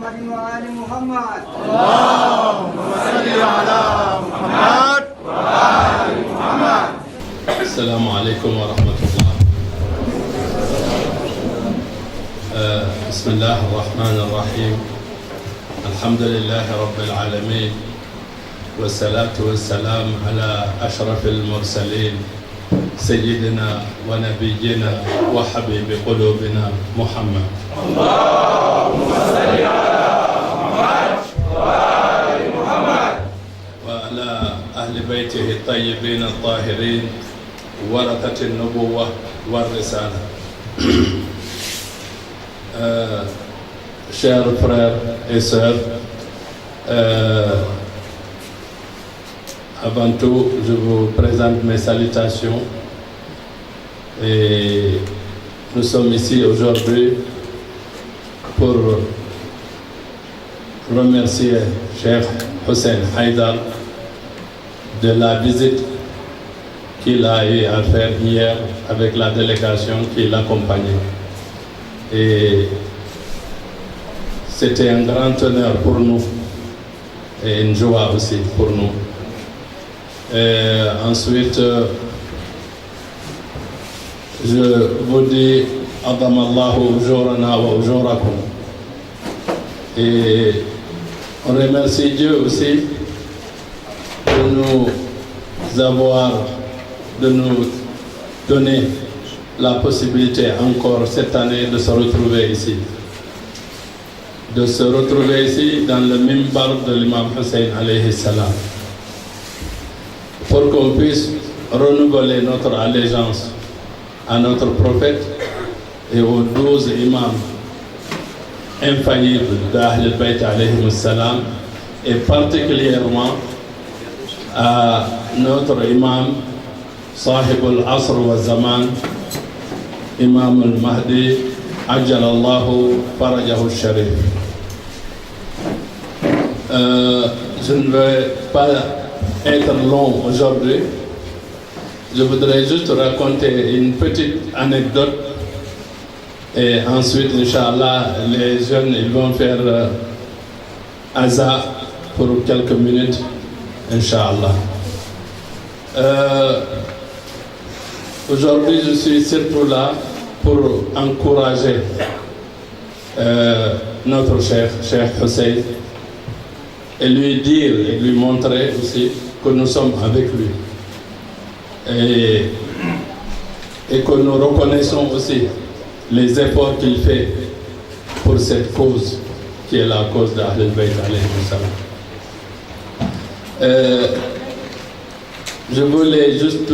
وآل محمد اللهم صل على محمد وآل محمد. السلام عليكم ورحمة الله. بسم الله الرحمن الرحيم. الحمد لله رب العالمين، والصلاة والسلام على أشرف المرسلين سيدنا ونبينا وحبيب قلوبنا محمد. اللهم صل على محمد وآل محمد. وعلى أهل بيته الطيبين الطاهرين ورثة النبوة والرسالة. Chers frères et sœurs, avant tout, je vous présente mes salutations et nous sommes ici aujourd'hui pour remercier Cheikh Hussein Haïdar de la visite qu'il a eu à faire hier avec la délégation qui l'accompagnait. Et c'était un grand honneur pour nous et une joie aussi pour nous. Et ensuite, je vous dis Adamallahu ujurana wa ujurakum. Et on remercie Dieu aussi de nous avoir, de nous donner la possibilité encore cette année de se retrouver ici. De se retrouver ici dans le mimbar de l'imam Hussein alayhi salam, pour qu'on puisse renouveler notre allégeance à notre prophète et aux 12 imams infaillibles d'Ahl al-Bayt alayhi salam, et particulièrement à notre imam Sahib al-Asr wa Zaman, imam al-Mahdi Ajjalallahu Farajahu al-Sharif. Je ne vais pas être long aujourd'hui. Je voudrais juste raconter une petite anecdote et ensuite, Inch'Allah, les jeunes ils vont faire aza pour quelques minutes, Inch'Allah. Aujourd'hui, je suis surtout là pour encourager notre Cheikh Hussein et lui dire et lui montrer aussi que nous sommes avec lui et que nous reconnaissons aussi les efforts qu'il fait pour cette cause qui est la cause d'Ahl al-Bayt alayhi salam. Je voulais juste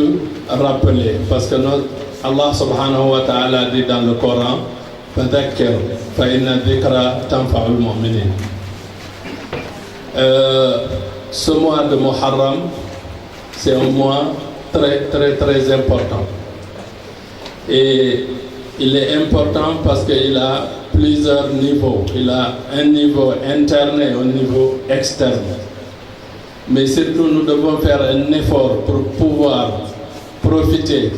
rappeler, parce que Allah subhanahu wa ta'ala dit dans le Coran فَذَكِّرْ فَإِنَّ الذِّكْرَ تَنْفَعُ الْمُؤْمِنِينَ. Ce mois de Muharram, c'est un mois très important. Et il est important parce qu'il a plusieurs niveaux. Il a un niveau interne et un niveau externe. Mais surtout, nous devons faire un effort pour pouvoir profiter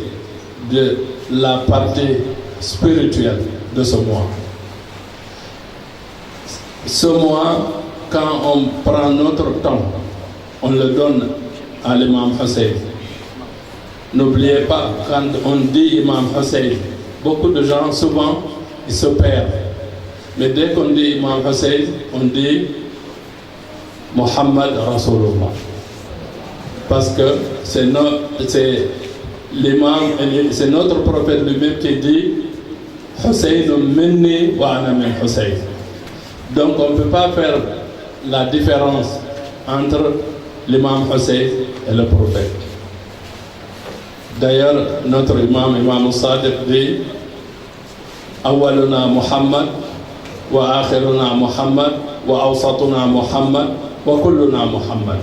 de la partie spirituelle de ce mois. Ce mois, quand on prend notre temps, on le donne à l'imam Hussein. N'oubliez pas, quand on dit imam Hussein, beaucoup de gens, souvent, ils se perdent. Mais dès qu'on dit imam Hussein, on dit Muhammad Rasulullah. Parce que c'est l'imam, c'est notre prophète lui-même qui dit Hussein minni wa ana min Hussein. Donc on ne peut pas faire la différence entre l'imam Hussein et le prophète. D'ailleurs, notre imam Sadiq dit Awaluna Muhammad wa akhiruna Muhammad wa awsatuna Muhammad wa kulluna Muhammad.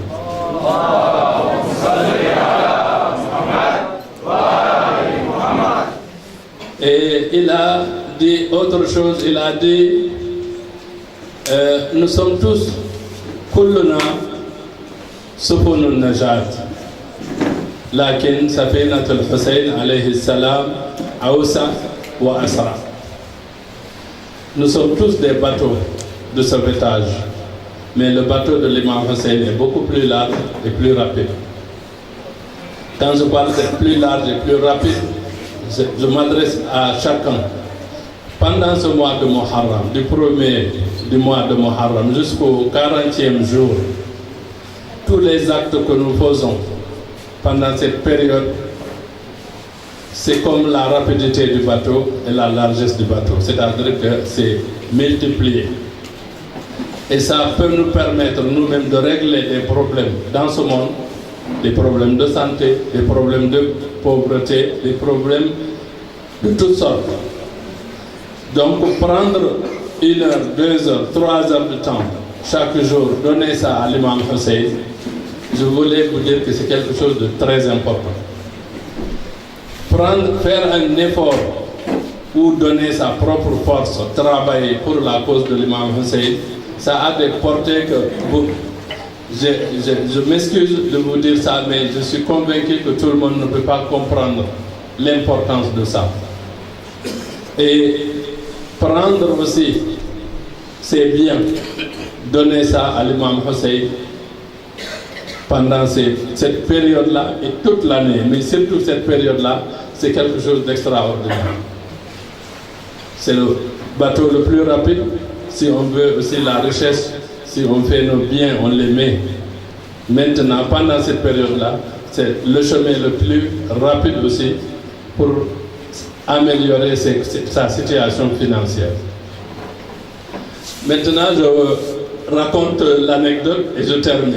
Et il a dit autre chose, il a dit nous sommes tous kulluna sufunun najat, lakin safinatul Hussein alayhi salam awsa wa asra. Nous sommes tous des bateaux de sauvetage. Mais le bateau de l'imam Hussein est beaucoup plus large et plus rapide. Quand je parle de plus large et plus rapide, je m'adresse à chacun. Pendant ce mois de Muharram, du 1er du mois de Muharram jusqu'au 40e jour, tous les actes que nous faisons pendant cette période, c'est comme la rapidité du bateau et la largesse du bateau. C'est-à-dire que c'est multiplié. Et ça peut nous permettre nous-mêmes de régler des problèmes dans ce monde, des problèmes de santé, des problèmes de pauvreté, des problèmes de toutes sortes. Donc prendre 1 heure, 2 heures, 3 heures de temps chaque jour, donner ça à l'imam Hussein, je voulais vous dire que c'est quelque chose de très important. Faire un effort ou donner sa propre force, travailler pour la cause de l'imam Hussein, ça a des portées que je m'excuse de vous dire ça, mais je suis convaincu que tout le monde ne peut pas comprendre l'importance de ça. Et prendre aussi ses biens, donner ça à l'imam Hussein pendant cette période-là et toute l'année, mais surtout cette période-là, c'est quelque chose d'extraordinaire. C'est le bateau le plus rapide. Si on veut aussi la richesse, si on fait nos biens, on les met. Maintenant, pendant cette période-là, c'est le chemin le plus rapide aussi pour améliorer sa situation financière. Maintenant, je raconte l'anecdote et je termine.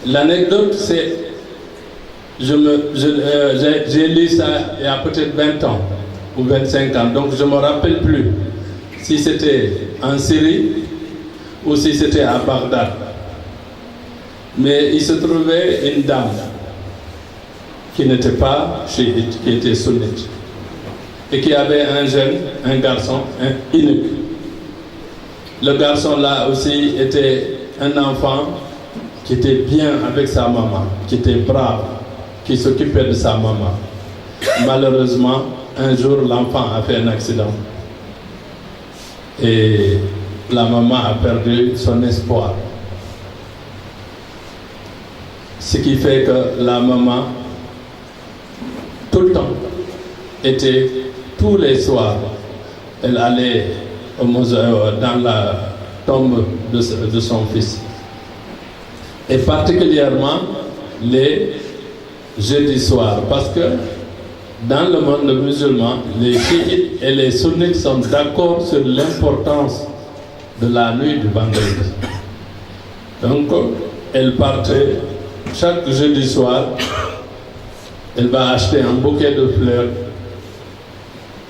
L'anecdote, c'est, j'ai lu ça il y a peut-être 20 ans ou 25 ans, donc je ne me rappelle plus si c'était en Syrie ou si c'était à Bagdad. Mais il se trouvait une dame qui n'était pas chiite, qui était sunnite, et qui avait un garçon, un eunuque. Le garçon là aussi était un enfant qui était bien avec sa maman, qui était brave, qui s'occupait de sa maman. Malheureusement, un jour, l'enfant a fait un accident. Et la maman a perdu son espoir. Ce qui fait que la maman, tout le temps, tous les soirs, elle allait dans la tombe de son fils. Et particulièrement les jeudis soirs, parce que dans le monde musulman, les chiites et les sunnites sont d'accord sur l'importance de la nuit du vendredi. Donc, elle partait chaque jeudi soir, elle va acheter un bouquet de fleurs,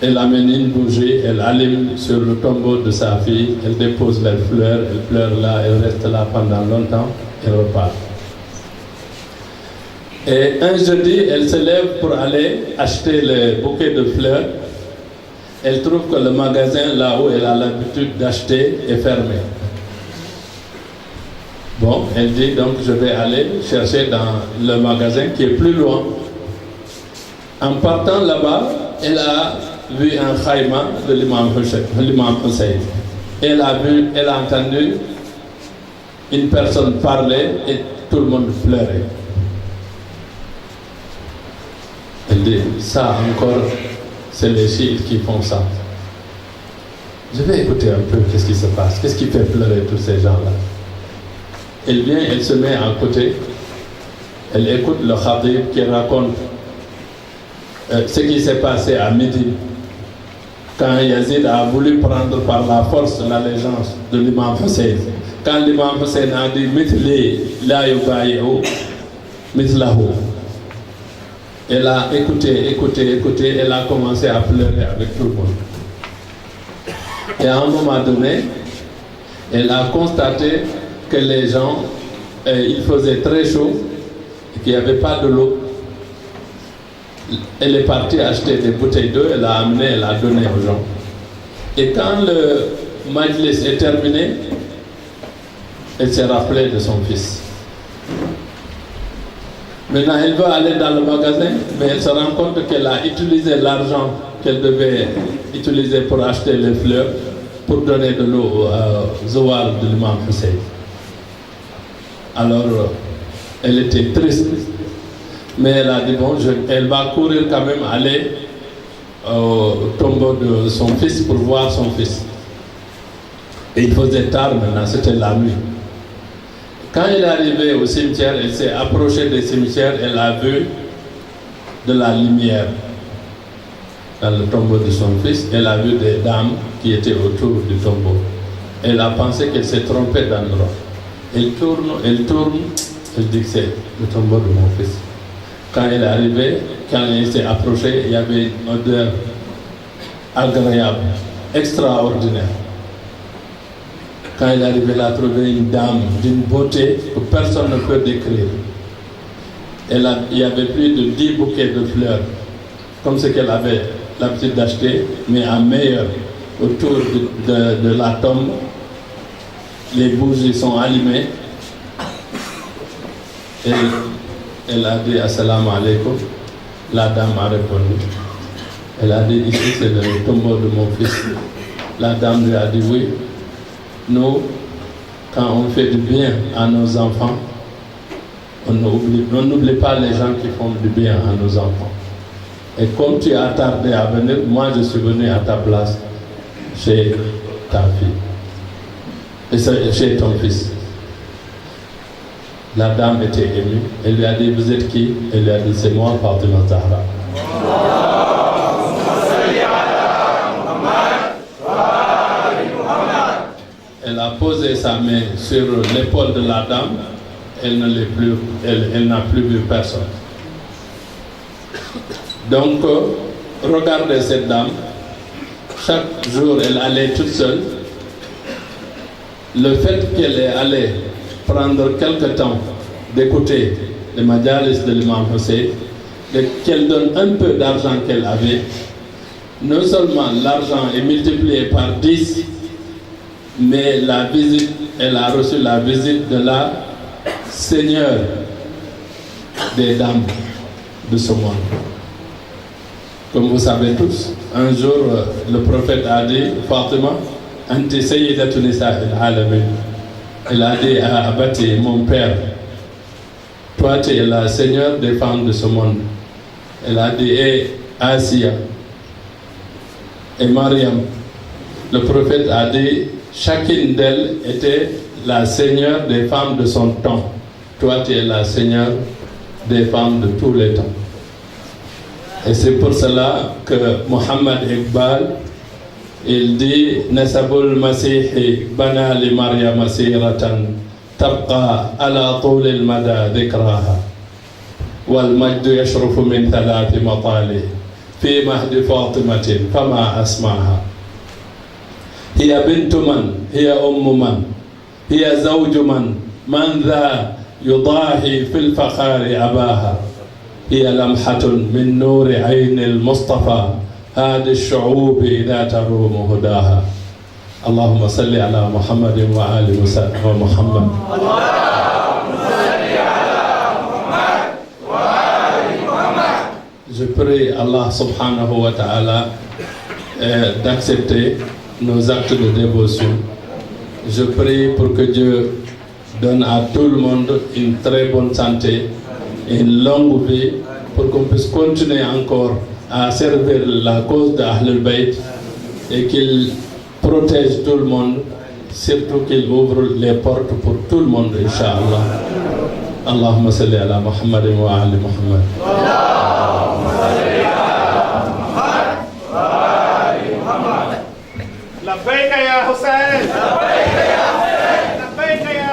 elle amène une bougie, elle allume sur le tombeau de sa fille, elle dépose les fleurs, elle pleure là, elle reste là pendant longtemps, elle repart. Et un jeudi, elle se lève pour aller acheter le bouquet de fleurs. Elle trouve que le magasin, là où elle a l'habitude d'acheter, est fermé. Bon, elle dit donc je vais aller chercher dans le magasin qui est plus loin. En partant là-bas, elle a vu un khayma de l'imam Hussein. Elle a entendu une personne parler et tout le monde pleurait. Elle dit, ça encore, c'est les chiites qui font ça. Je vais écouter un peu qu'est-ce qui se passe, qu'est-ce qui fait pleurer tous ces gens-là. Elle vient, elle se met à côté, elle écoute le khatib qui raconte ce qui s'est passé à Médine, quand Yazid a voulu prendre par la force l'allégeance de l'imam Hussein. Quand l'imam Hussein a dit, Mithli la yubayi'u mithlahu. Elle a écouté, elle a commencé à pleurer avec tout le monde. Et à un moment donné, elle a constaté que les gens, il faisait très chaud et qu'il n'y avait pas de l'eau. Elle est partie acheter des bouteilles d'eau, elle a amené, elle a donné aux gens. Et quand le majlis est terminé, elle s'est rappelée de son fils. Maintenant, elle veut aller dans le magasin, mais elle se rend compte qu'elle a utilisé l'argent qu'elle devait utiliser pour acheter les fleurs. pour donner de l'eau au Zawal de l'imam Hussein. Alors, elle était triste, mais elle a dit bon, elle va courir quand même aller au tombeau de son fils pour voir son fils. Et il faisait tard maintenant, c'était la nuit. Quand elle est arrivée au cimetière, elle s'est approchée du cimetière, elle a vu de la lumière dans le tombeau de son fils. Elle a vu des dames qui étaient autour du tombeau. Elle a pensé qu'elle s'est trompée d'endroit. Elle tourne, elle dit que c'est le tombeau de mon fils. Quand elle est arrivée, quand elle s'est approchée, il y avait une odeur agréable, extraordinaire. Quand elle est arrivée, elle a trouvé une dame d'une beauté que personne ne peut décrire. Il y avait plus de 10 bouquets de fleurs, comme ce qu'elle avait l'habitude d'acheter, mais en meilleur. Autour de la tombe, les bougies sont allumées. Et elle a dit assalamu alaikum. La dame a répondu. Elle a dit ici c'est le tombeau de mon fils. La dame lui a dit oui. Nous, quand on fait du bien à nos enfants, on n'oublie pas les gens qui font du bien à nos enfants. Et comme tu as tardé à venir, moi je suis venu à ta place chez ta fille, et chez ton fils. La dame était émue. Elle lui a dit vous êtes qui? Elle lui a dit c'est moi, Fatima Zahra. Elle a posé sa main sur l'épaule de la dame. Elle n'a plus vu personne. Donc, regardez cette dame. Chaque jour, elle allait toute seule. Le fait qu'elle est allée prendre quelque temps d'écouter les majalis de l'imam Hussein, qu'elle donne un peu d'argent qu'elle avait, non seulement l'argent est multiplié par 10, mais la visite, elle a reçu la visite de la Seigneur des dames de ce monde. Comme vous savez tous, un jour, le prophète a dit, Fatima, Anti Sayyidatu Nisa'il Alamin. Il a dit à Abati, mon père, toi tu es la Seigneur des femmes de ce monde. Elle a dit, et Asiya, et Mariam. Le prophète a dit, chacune d'elles était la Seigneur des femmes de son temps. Toi tu es la Seigneur des femmes de tous les temps. Et c'est pour cela que Mohammed Iqbal, il dit Nasabul Masihi bana li Maryam masiratan tabqa ala tul al mada dhikraha wal majd yashrufu min thalath matali fi mahdi Fatimatin fama asmaha hiya bintu man hiya ummu man hiya zawju man dha yudahi fil fakhari abaha hiya lamhatun min nuri ayn al Mustafa هذه الشعوب إذا تروم هداها اللهم صل على محمد وآل محمد اللهم صل على محمد وآل محمد. Je prie Allah subhanahu wa ta'ala d'accepter nos actes de dévotion. Je prie pour que Dieu donne à tout le monde une très bonne santé et une longue vie pour qu'on puisse continuer encore à servir la cause d'Ahlul Bayt et qu'il protège tout le monde, surtout qu'il ouvre les portes pour tout le monde, Inch'Allah. Allahumma salli ala Muhammad wa ali Muhammad. Allahumma salli ala Muhammad wa ali Muhammad. Labbaik ya Hussein. Labbaik ya Hussein. Labbaik ya